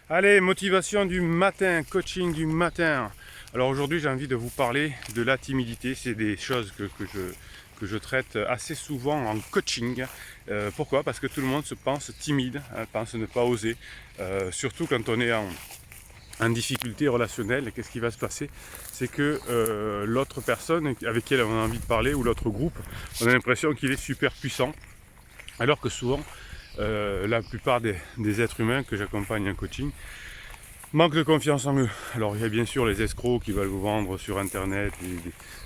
Allez, motivation du matin, coaching du matin. Alors aujourd'hui j'ai envie de vous parler de la timidité. C'est des choses que je traite assez souvent en coaching. Pourquoi? Parce que tout le monde se pense timide, hein, pense ne pas oser. Surtout quand on est en difficulté relationnelle. Et qu'est-ce qui va se passer? C'est que l'autre personne avec qui on a envie de parler, ou l'autre groupe, on a l'impression qu'il est super puissant. Alors que souvent, la plupart des êtres humains que j'accompagne en coaching manquent de confiance en eux. Alors il y a bien sûr les escrocs qui veulent vous vendre sur internet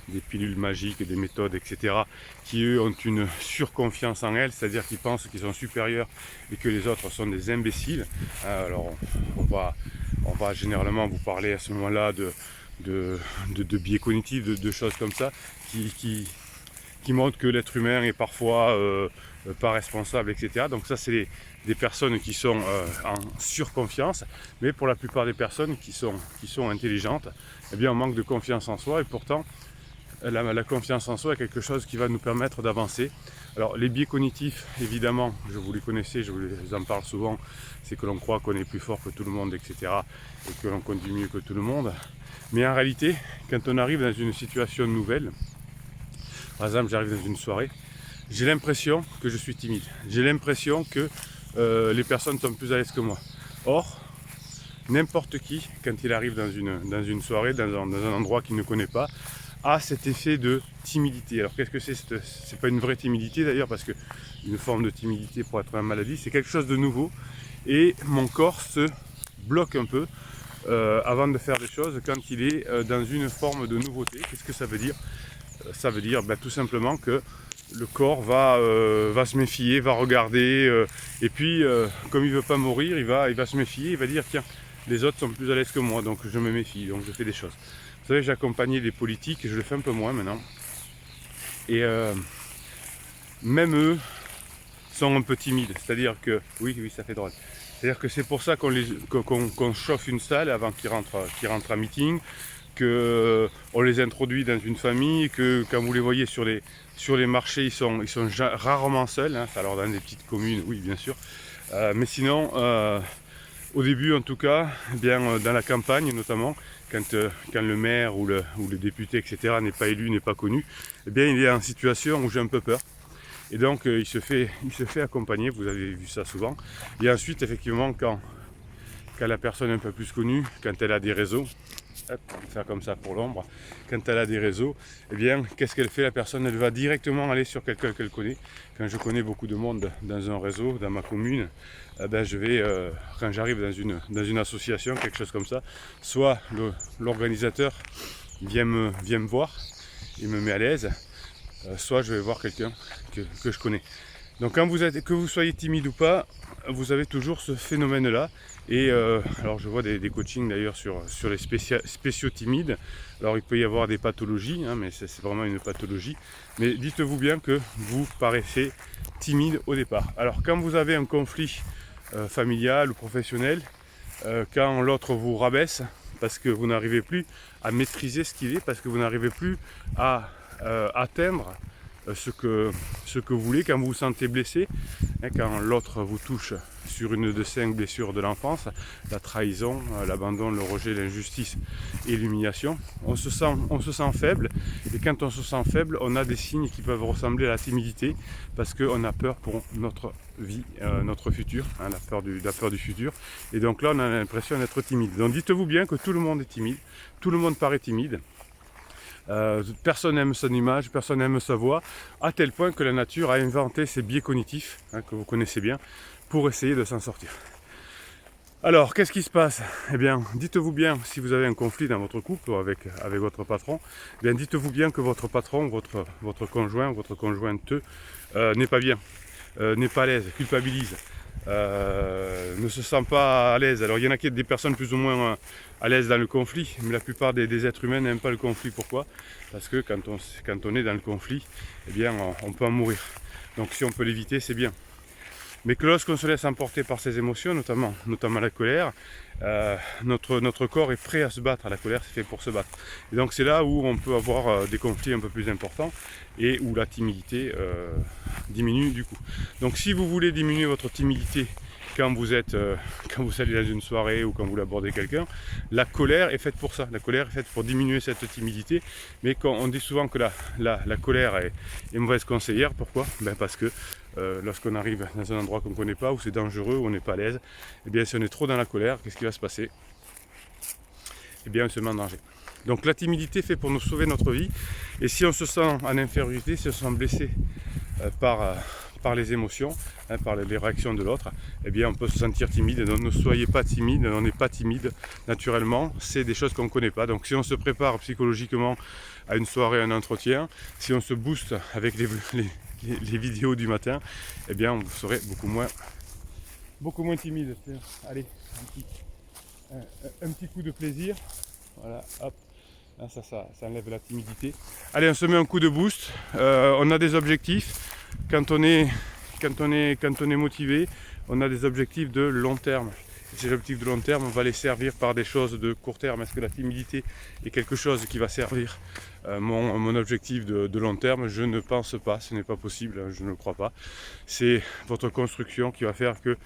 des pilules magiques, des méthodes, etc. qui eux ont une surconfiance en elles, c'est-à-dire qu'ils pensent qu'ils sont supérieurs et que les autres sont des imbéciles. Alors on va généralement vous parler à ce moment-là de biais cognitifs, de choses comme ça qui montrent que l'être humain est parfois pas responsable, etc. Donc ça, c'est des personnes qui sont en surconfiance, mais pour la plupart des personnes qui sont intelligentes, eh bien, on manque de confiance en soi, et pourtant, la confiance en soi est quelque chose qui va nous permettre d'avancer. Alors, les biais cognitifs, évidemment, vous les connaissez, je vous en parle souvent, c'est que l'on croit qu'on est plus fort que tout le monde, etc., et que l'on conduit mieux que tout le monde. Mais en réalité, quand on arrive dans une situation nouvelle, par exemple, j'arrive dans une soirée, j'ai l'impression que je suis timide. J'ai l'impression que les personnes sont plus à l'aise que moi. Or, n'importe qui, quand il arrive dans une soirée, dans un endroit qu'il ne connaît pas, a cet effet de timidité. Alors qu'est-ce que c'est? C'est pas une vraie timidité d'ailleurs, parce que une forme de timidité pour être en maladie, c'est quelque chose de nouveau. Et mon corps se bloque un peu avant de faire des choses quand il est dans une forme de nouveauté. Qu'est-ce que ça veut dire? Ça veut dire tout simplement que le corps va se méfier, va regarder, et puis comme il ne veut pas mourir, il va se méfier, il va dire tiens, les autres sont plus à l'aise que moi, donc je me méfie, donc je fais des choses. Vous savez, j'ai accompagné des politiques, je le fais un peu moins maintenant, et même eux sont un peu timides, c'est-à-dire que, oui, ça fait drôle, c'est-à-dire que c'est pour ça qu'on chauffe une salle avant qu'ils rentrent à meeting, qu'on les introduit dans une famille, que quand vous les voyez sur les marchés, ils sont rarement seuls, hein. Alors dans des petites communes, oui bien sûr, mais sinon, au début en tout cas, eh bien, dans la campagne notamment, quand le maire ou le député, etc. n'est pas élu, n'est pas connu, eh bien, il est en situation où j'ai un peu peur. Et donc il se fait accompagner, vous avez vu ça souvent. Et ensuite, effectivement, quand la personne est un peu plus connue, quand elle a des réseaux, hop, on va faire comme ça pour l'ombre, quand elle a des réseaux, eh bien, qu'est-ce qu'elle fait? La personne, elle va directement aller sur quelqu'un qu'elle connaît. Quand je connais beaucoup de monde dans un réseau, dans ma commune, je vais, quand j'arrive dans une association, quelque chose comme ça, soit l'organisateur vient me voir et me met à l'aise, soit je vais voir quelqu'un que je connais. Donc que vous soyez timide ou pas, vous avez toujours ce phénomène-là. Et alors je vois des coachings d'ailleurs sur les spéciaux timides. Alors il peut y avoir des pathologies, hein, mais c'est vraiment une pathologie. Mais dites-vous bien que vous paraissez timide au départ. Alors quand vous avez un conflit familial ou professionnel, quand l'autre vous rabaisse, parce que vous n'arrivez plus à maîtriser ce qu'il est, parce que vous n'arrivez plus à atteindre ce que vous voulez, quand vous vous sentez blessé, hein, quand l'autre vous touche sur une de 5 blessures de l'enfance, la trahison, l'abandon, le rejet, l'injustice et l'humiliation, on se sent faible. Et quand on se sent faible, on a des signes qui peuvent ressembler à la timidité, parce qu'on a peur pour notre vie, notre futur, hein, la peur du futur. Et donc là, on a l'impression d'être timide. Donc dites-vous bien que tout le monde est timide, tout le monde paraît timide. Personne n'aime son image, personne n'aime sa voix, à tel point que la nature a inventé ces biais cognitifs, hein, que vous connaissez bien, pour essayer de s'en sortir. Alors, qu'est-ce qui se passe? Eh bien, dites-vous bien, si vous avez un conflit dans votre couple avec votre patron, eh bien, dites-vous bien que votre patron, votre conjoint, votre conjointe n'est pas bien, n'est pas à l'aise, culpabilise. Ne se sent pas à l'aise. Alors il y en a qui sont des personnes plus ou moins à l'aise dans le conflit, mais la plupart des êtres humains n'aiment pas le conflit. Pourquoi? Parce que quand on est dans le conflit, eh bien on peut en mourir. Donc si on peut l'éviter, c'est bien. Mais que lorsqu'on se laisse emporter par ces émotions, notamment la colère, notre corps est prêt à se battre. La colère, c'est fait pour se battre. Et donc c'est là où on peut avoir des conflits un peu plus importants et où la timidité diminue du coup. Donc si vous voulez diminuer votre timidité quand vous allez dans une soirée ou quand vous abordez quelqu'un, la colère est faite pour ça. La colère est faite pour diminuer cette timidité. Mais quand on dit souvent que la colère est mauvaise conseillère, pourquoi? Parce que lorsqu'on arrive dans un endroit qu'on ne connaît pas, où c'est dangereux, où on n'est pas à l'aise, eh bien si on est trop dans la colère, qu'est-ce qui va se passer? Eh bien on se met en danger. Donc la timidité fait pour nous sauver notre vie. Et si on se sent en infériorité, si on se sent blessé par les émotions, par les réactions de l'autre, eh bien on peut se sentir timide. Donc ne soyez pas timide, on n'est pas timide naturellement, c'est des choses qu'on ne connaît pas. Donc si on se prépare psychologiquement à une soirée, à un entretien, si on se booste avec les vidéos du matin, eh bien vous serez beaucoup moins timide. Allez, un petit coup de plaisir, voilà, hop. Ça enlève la timidité. Allez, on se met un coup de boost. On a des objectifs. Quand on est motivé, on a des objectifs de long terme. Et ces objectifs de long terme, on va les servir par des choses de court terme. Est-ce que la timidité est quelque chose qui va servir mon objectif de long terme? Je ne pense pas, ce n'est pas possible, je ne le crois pas. C'est votre construction qui va faire que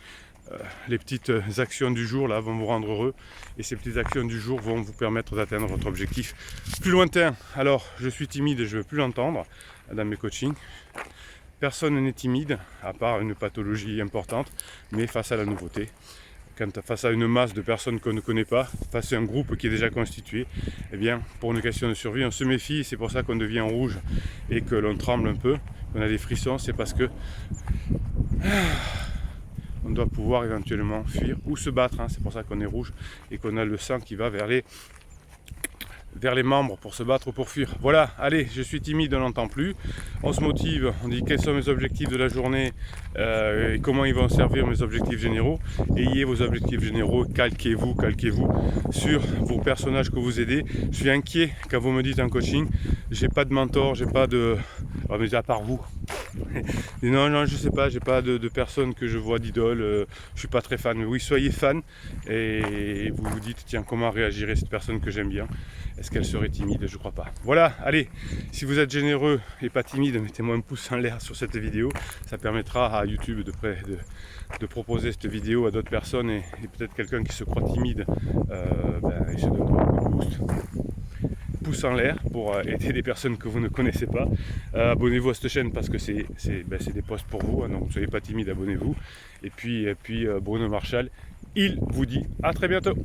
les petites actions du jour là vont vous rendre heureux, et ces petites actions du jour vont vous permettre d'atteindre votre objectif plus lointain. Alors je suis timide et je ne veux plus l'entendre dans mes coachings. Personne n'est timide à part une pathologie importante, mais face à la nouveauté, face à une masse de personnes qu'on ne connaît pas, face à un groupe qui est déjà constitué, eh bien pour une question de survie on se méfie. C'est pour ça qu'on devient rouge et que l'on tremble un peu, qu'on a des frissons. C'est parce que on doit pouvoir éventuellement fuir ou se battre, hein. C'est pour ça qu'on est rouge et qu'on a le sang qui va vers les membres pour se battre ou pour fuir. Voilà, allez, je suis timide, on n'entend plus. On se motive, on dit quels sont mes objectifs de la journée et comment ils vont servir mes objectifs généraux. Ayez vos objectifs généraux, calquez-vous sur vos personnages que vous aidez. Je suis inquiet quand vous me dites en coaching, j'ai pas de mentor, j'ai pas de... Oh, mais à part vous. Non, je sais pas, j'ai pas de personne que je vois d'idole, je suis pas très fan. Oui, soyez fan et vous vous dites, tiens, comment réagirait cette personne que j'aime bien? Est-ce qu'elle serait timide? Je crois pas. Voilà, allez, si vous êtes généreux et pas timide, mettez-moi un pouce en l'air sur cette vidéo. Ça permettra à YouTube de proposer cette vidéo à d'autres personnes, et peut-être quelqu'un qui se croit timide, je donnerai un coup de boost. Pouce en l'air pour aider des personnes que vous ne connaissez pas. Abonnez-vous à cette chaîne parce que c'est des posts pour vous, hein, donc ne soyez pas timide, abonnez-vous. Et puis Bruno Marchal, il vous dit à très bientôt.